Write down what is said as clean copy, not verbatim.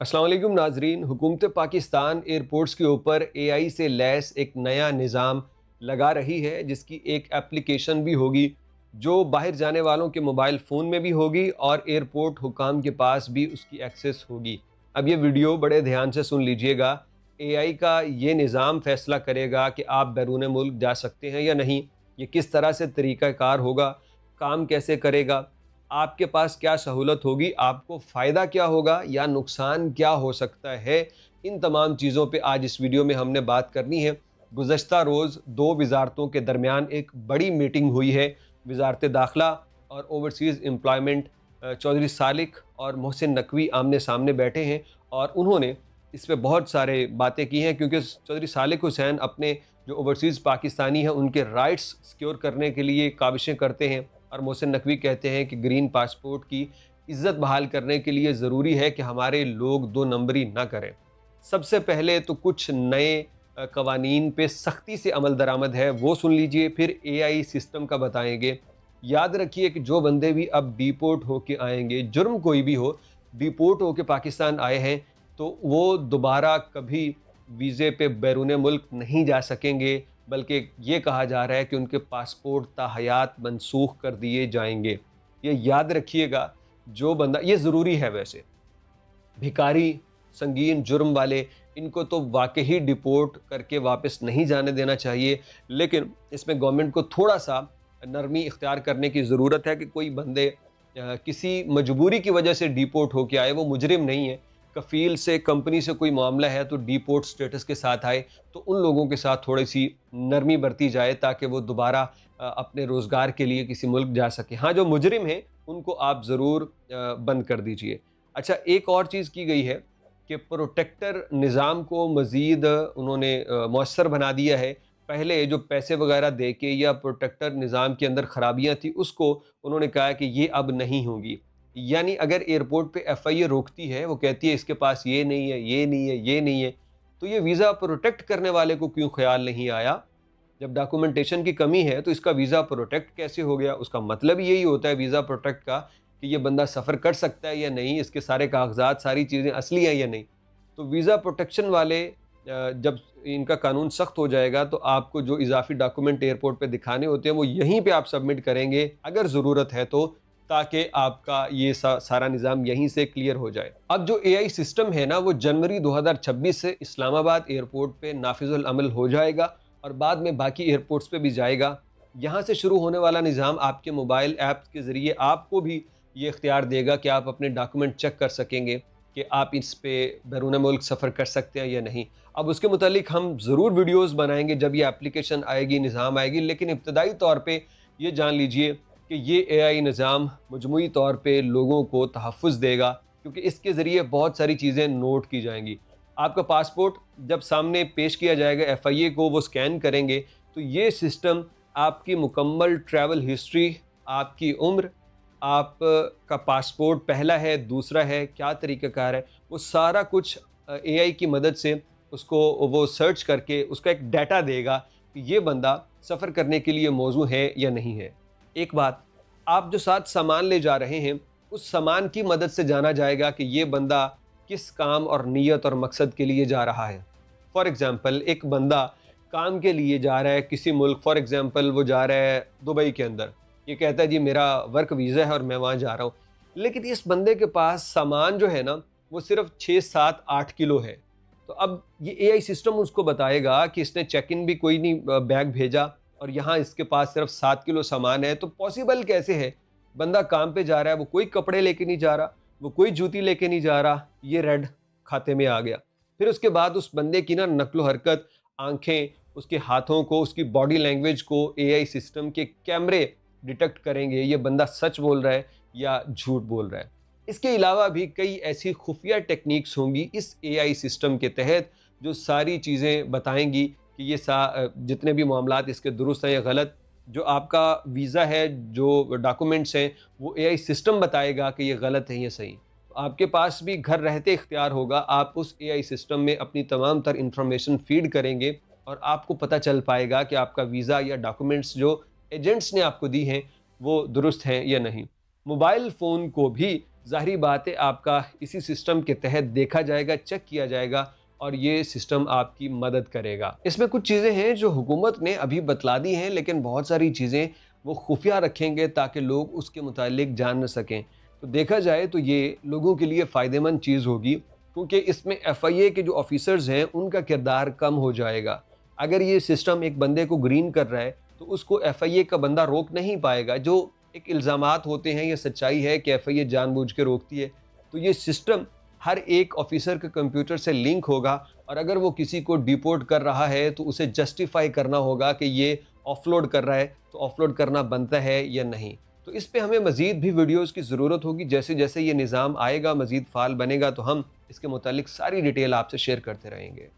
अस्सलाम वालेकुम नाजरीन। हुकूमत पाकिस्तान एयरपोर्ट्स के ऊपर एआई से लैस एक नया निज़ाम लगा रही है, जिसकी एक एप्लीकेशन भी होगी जो बाहर जाने वालों के मोबाइल फ़ोन में भी होगी और एयरपोर्ट हुकाम के पास भी उसकी एक्सेस होगी। अब ये वीडियो बड़े ध्यान से सुन लीजिएगा। एआई का ये निज़ाम फ़ैसला करेगा कि आप बैरून मुल्क जा सकते हैं या नहीं। ये किस तरह से तरीक़ाकार होगा, काम कैसे करेगा, आपके पास क्या सहूलत होगी, आपको फ़ायदा क्या होगा या नुकसान क्या हो सकता है। इन तमाम चीज़ों पे आज इस वीडियो में हमने बात करनी है। गुज़श्ता रोज़ दो वज़ारतों के दरमियान एक बड़ी मीटिंग हुई है। वज़ारत दाखिला और ओवरसीज़ एम्प्लॉयमेंट, चौधरी सालिक और मोहसिन नकवी आमने सामने बैठे हैं और उन्होंने इस पे बहुत सारे बातें की हैं, क्योंकि चौधरी सालिक हुसैन अपने जो ओवरसीज़ पाकिस्तानी हैं उनके राइट्स सिक्योर करने के लिए काविशें करते हैं और मोहसिन नकवी कहते हैं कि ग्रीन पासपोर्ट की इज़्ज़त बहाल करने के लिए ज़रूरी है कि हमारे लोग दो नंबरी ना करें। सबसे पहले तो कुछ नए कवानीन पे सख्ती से अमल दरामद है, वो सुन लीजिए, फिर एआई सिस्टम का बताएंगे। याद रखिए कि जो बंदे भी अब डिपोर्ट होके आएंगे, जुर्म कोई भी हो, डिपोर्ट होके पाकिस्तान आए हैं, तो वो दोबारा कभी वीज़े पे बैरून मुल्क नहीं जा सकेंगे, बल्कि ये कहा जा रहा है कि उनके पासपोर्ट ताहयात मनसूख कर दिए जाएंगे। ये याद रखिएगा। जो बंदा, ये ज़रूरी है वैसे, भिखारी, संगीन जुर्म वाले, इनको तो वाकई डिपोर्ट करके वापस नहीं जाने देना चाहिए। लेकिन इसमें गवर्नमेंट को थोड़ा-सा नरमी इख्तियार करने की ज़रूरत है कि कोई बंदे किसी मजबूरी की वजह से डिपोर्ट होके आए, वो मुजरिम नहीं है। कफ़ील से, कंपनी से कोई मामला है तो डिपोर्ट स्टेटस के साथ आए, तो उन लोगों के साथ थोड़ी-सी नरमी बरती जाए ताकि वो दोबारा अपने रोज़गार के लिए किसी मुल्क जा सकें। हाँ, जो मुजरिम हैं, उनको आप ज़रूर बंद कर दीजिए। अच्छा, एक और चीज़ की गई है कि प्रोटेक्टर निज़ाम को मज़ीद उन्होंने मौसर बना दिया है। पहले जो पैसे वगैरह दे के या प्रोटेक्टर निज़ाम के अंदर ख़राबियाँ थी, उसको उन्होंने कहा है कि ये अब नहीं होगी। यानी अगर एयरपोर्ट पे एफआईए रोकती है, वो कहती है इसके पास ये नहीं है, ये नहीं है, ये नहीं है, तो ये वीज़ा प्रोटेक्ट करने वाले को क्यों ख़्याल नहीं आया? जब डॉक्यूमेंटेशन की कमी है तो इसका वीज़ा प्रोटेक्ट कैसे हो गया? उसका मतलब यही होता है वीज़ा प्रोटेक्ट का, कि ये बंदा सफ़र कर सकता है या नहीं, इसके सारे कागज़ात, सारी चीज़ें असली हैं या नहीं। तो वीज़ा प्रोटेक्शन वाले जब इनका कानून सख्त हो जाएगा तो आपको जो इज़ाफ़ी डॉक्यूमेंट एयरपोर्ट पे दिखाने होते हैं वो यहीं पे आप सबमिट करेंगे, अगर ज़रूरत है तो, ताकि आपका ये सारा निज़ाम यहीं से क्लियर हो जाए। अब जो एआई सिस्टम है ना, वो जनवरी 2026 से इस्लामाबाद एयरपोर्ट पे नाफिज़ुल अमल हो जाएगा और बाद में बाकी एयरपोर्ट्स पे भी जाएगा। यहाँ से शुरू होने वाला निज़ाम आपके मोबाइल ऐप्स के ज़रिए आपको भी ये इख्तियार देगा कि आप अपने डॉक्यूमेंट चेक कर सकेंगे कि आप इस पे बैरून मुल्क सफ़र कर सकते हैं या नहीं। अब उसके मुतालिक हम ज़रूर वीडियोज़ बनाएँगे जब ये एप्लीकेशन आएगी, निज़ाम आएगी, लेकिन इब्तदाई तौर पे ये जान लीजिए कि ये एआई निज़ाम मजमूई तौर पे लोगों को तहफ़्फ़ुज़ देगा, क्योंकि इसके ज़रिए बहुत सारी चीज़ें नोट की जाएँगी। आपका पासपोर्ट जब सामने पेश किया जाएगा एफआईए को, वो स्कैन करेंगे, तो ये सिस्टम आपकी मुकम्मल ट्रैवल हिस्ट्री, आपकी उम्र, आप का पासपोर्ट पहला है, दूसरा है, क्या तरीक़ाकार है, वो सारा कुछ एआई की मदद से उसको वो सर्च करके उसका एक डाटा देगा कि ये बंदा सफ़र करने के लिए मौजू है या नहीं है। एक बात, आप जो साथ सामान ले जा रहे हैं, उस सामान की मदद से जाना जाएगा कि ये बंदा किस काम और नीयत और मकसद के लिए जा रहा है। फ़ॉर एग्ज़ाम्पल, एक बंदा काम के लिए जा रहा है किसी मुल्क, फ़ॉर एग्ज़ाम्पल वो जा रहा है दुबई के अंदर, ये कहता है जी मेरा वर्क वीज़ा है और मैं वहाँ जा रहा हूँ। लेकिन इस बंदे के पास सामान जो है ना, वो सिर्फ़ 6, 7, 8 किलो है। तो अब ये एआई सिस्टम उसको बताएगा कि इसने चेक इन भी कोई नहीं बैग भेजा और यहाँ इसके पास सिर्फ़ 7 किलो सामान है, तो पॉसिबल कैसे है? बंदा काम पे जा रहा है, वो कोई कपड़े लेके नहीं जा रहा, वो कोई जूती लेके नहीं जा रहा, ये रेड खाते में आ गया। फिर उसके बाद उस बंदे की ना नक्ल-ओ-हरकत, आँखें, उसके हाथों को, उसकी बॉडी लैंग्वेज को एआई सिस्टम के कैमरे डिटेक्ट करेंगे, ये बंदा सच बोल रहा है या झूठ बोल रहा है। इसके अलावा भी कई ऐसी खुफिया टेक्निक्स होंगी इस एआई सिस्टम के तहत, जो सारी चीज़ें बताएँगी कि ये जितने भी मामलात इसके दुरुस्त हैं या गलत। जो आपका वीज़ा है, जो डॉक्यूमेंट्स हैं, वो एआई सिस्टम बताएगा कि ये गलत है या सही। तो आपके पास भी घर रहते इख्तियार होगा, आप उस एआई सिस्टम में अपनी तमाम तर इन्फॉर्मेशन फ़ीड करेंगे और आपको पता चल पाएगा कि आपका वीज़ा या डॉक्यूमेंट्स जो एजेंट्स ने आपको दी हैं, वो दुरुस्त हैं या नहीं। मोबाइल फ़ोन को भी ज़ाहिरी बात है आपका इसी सिस्टम के तहत देखा जाएगा, चेक किया जाएगा और ये सिस्टम आपकी मदद करेगा। इसमें कुछ चीज़ें हैं जो हुकूमत ने अभी बतला दी हैं, लेकिन बहुत सारी चीज़ें वो खुफिया रखेंगे ताकि लोग उसके मुतालिक जान न सकें। तो देखा जाए तो ये लोगों के लिए फ़ायदेमंद चीज़ होगी, क्योंकि इसमें एफआईए के जो ऑफिसर्स हैं उनका किरदार कम हो जाएगा। अगर ये सिस्टम एक बंदे को ग्रीन कर रहा है तो उसको एफआईए का बंदा रोक नहीं पाएगा। जो एक इल्ज़ामात होते हैं, ये सच्चाई है कि एफआईए जानबूझ के रोकती है। तो ये सिस्टम हर एक ऑफिसर के कंप्यूटर से लिंक होगा और अगर वो किसी को डिपोर्ट कर रहा है तो उसे जस्टिफाई करना होगा कि ये ऑफलोड कर रहा है, तो ऑफलोड करना बनता है या नहीं। तो इस पे हमें मज़ीद भी वीडियोज़ की ज़रूरत होगी। जैसे जैसे ये निज़ाम आएगा, मज़ीद फ़ाल बनेगा, तो हम इसके मुतालिक सारी डिटेल आपसे शेयर करते रहेंगे।